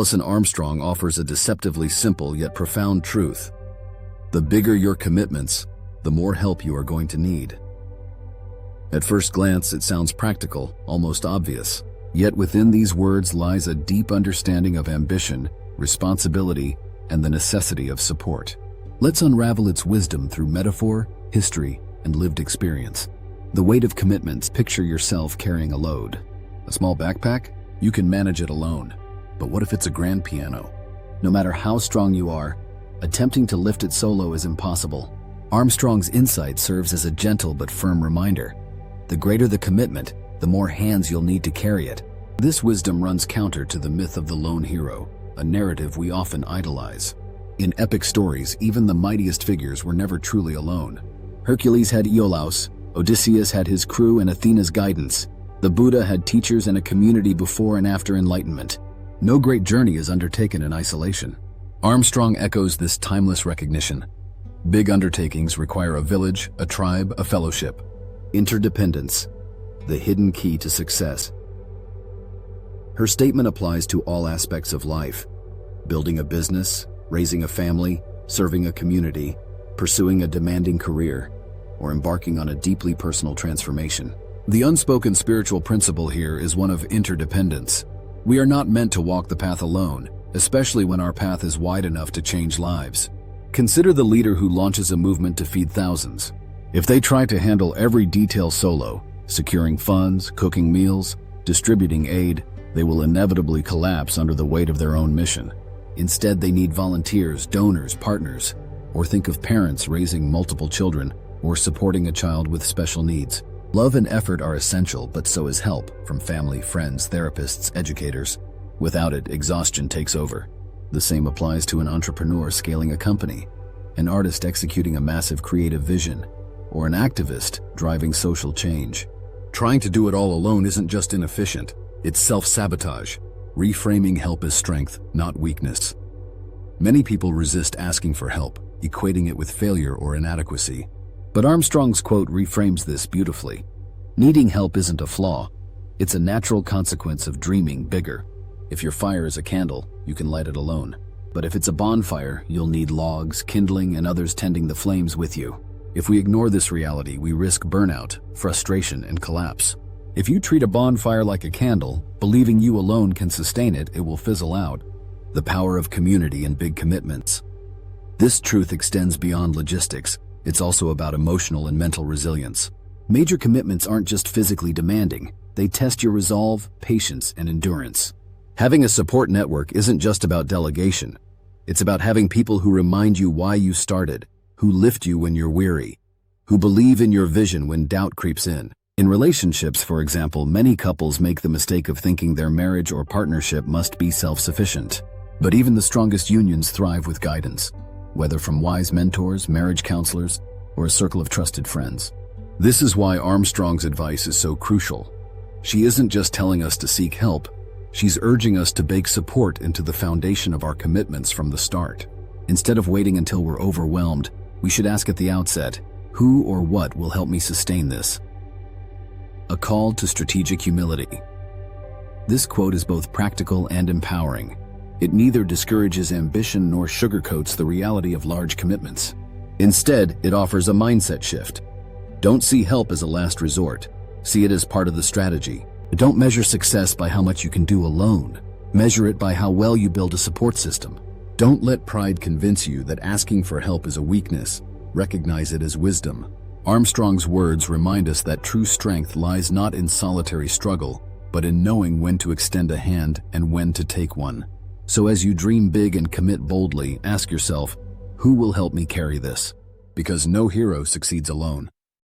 Alison Armstrong offers a deceptively simple yet profound truth. The bigger your commitments, the more help you are going to need. At first glance, it sounds practical, almost obvious. Yet within these words lies a deep understanding of ambition, responsibility, and the necessity of support. Let's unravel its wisdom through metaphor, history, and lived experience. The weight of commitments. Picture yourself carrying a load. A small backpack? You can manage it alone. But what if it's a grand piano? No matter how strong you are, attempting to lift it solo is impossible. Armstrong's insight serves as a gentle but firm reminder. The greater the commitment, the more hands you'll need to carry it. This wisdom runs counter to the myth of the lone hero, a narrative we often idolize. In epic stories, even the mightiest figures were never truly alone. Hercules had Iolaus, Odysseus had his crew and Athena's guidance. The Buddha had teachers and a community before and after enlightenment. No great journey is undertaken in isolation. Armstrong echoes this timeless recognition. Big undertakings require a village, a tribe, a fellowship. Interdependence, the hidden key to success. Her statement applies to all aspects of life: building a business, raising a family, serving a community, pursuing a demanding career, or embarking on a deeply personal transformation. The unspoken spiritual principle here is one of interdependence. We are not meant to walk the path alone, especially when our path is wide enough to change lives. Consider the leader who launches a movement to feed thousands. If they try to handle every detail solo, securing funds, cooking meals, distributing aid, they will inevitably collapse under the weight of their own mission. Instead, they need volunteers, donors, partners, or think of parents raising multiple children or supporting a child with special needs. Love and effort are essential, but so is help from family, friends, therapists, educators. Without it, exhaustion takes over. The same applies to an entrepreneur scaling a company, an artist executing a massive creative vision, or an activist driving social change. Trying to do it all alone isn't just inefficient, it's self-sabotage. Reframing help as strength, not weakness. Many people resist asking for help, equating it with failure or inadequacy. But Armstrong's quote reframes this beautifully. Needing help isn't a flaw, it's a natural consequence of dreaming bigger. If your fire is a candle, you can light it alone. But if it's a bonfire, you'll need logs, kindling, and others tending the flames with you. If we ignore this reality, we risk burnout, frustration, and collapse. If you treat a bonfire like a candle, believing you alone can sustain it, it will fizzle out. The power of community and big commitments. This truth extends beyond logistics. It's also about emotional and mental resilience. Major commitments aren't just physically demanding. They test your resolve, patience, and endurance. Having a support network isn't just about delegation. It's about having people who remind you why you started, who lift you when you're weary, who believe in your vision when doubt creeps in. In relationships, for example, many couples make the mistake of thinking their marriage or partnership must be self-sufficient. But even the strongest unions thrive with guidance, whether from wise mentors, marriage counselors, or a circle of trusted friends. This is why Armstrong's advice is so crucial. She isn't just telling us to seek help, she's urging us to bake support into the foundation of our commitments from the start. Instead of waiting until we're overwhelmed, we should ask at the outset, who or what will help me sustain this? A call to strategic humility. This quote is both practical and empowering. It neither discourages ambition nor sugarcoats the reality of large commitments. Instead, it offers a mindset shift. Don't see help as a last resort. See it as part of the strategy. Don't measure success by how much you can do alone. Measure it by how well you build a support system. Don't let pride convince you that asking for help is a weakness. Recognize it as wisdom. Armstrong's words remind us that true strength lies not in solitary struggle, but in knowing when to extend a hand and when to take one. So as you dream big and commit boldly, ask yourself, who will help me carry this? Because no hero succeeds alone.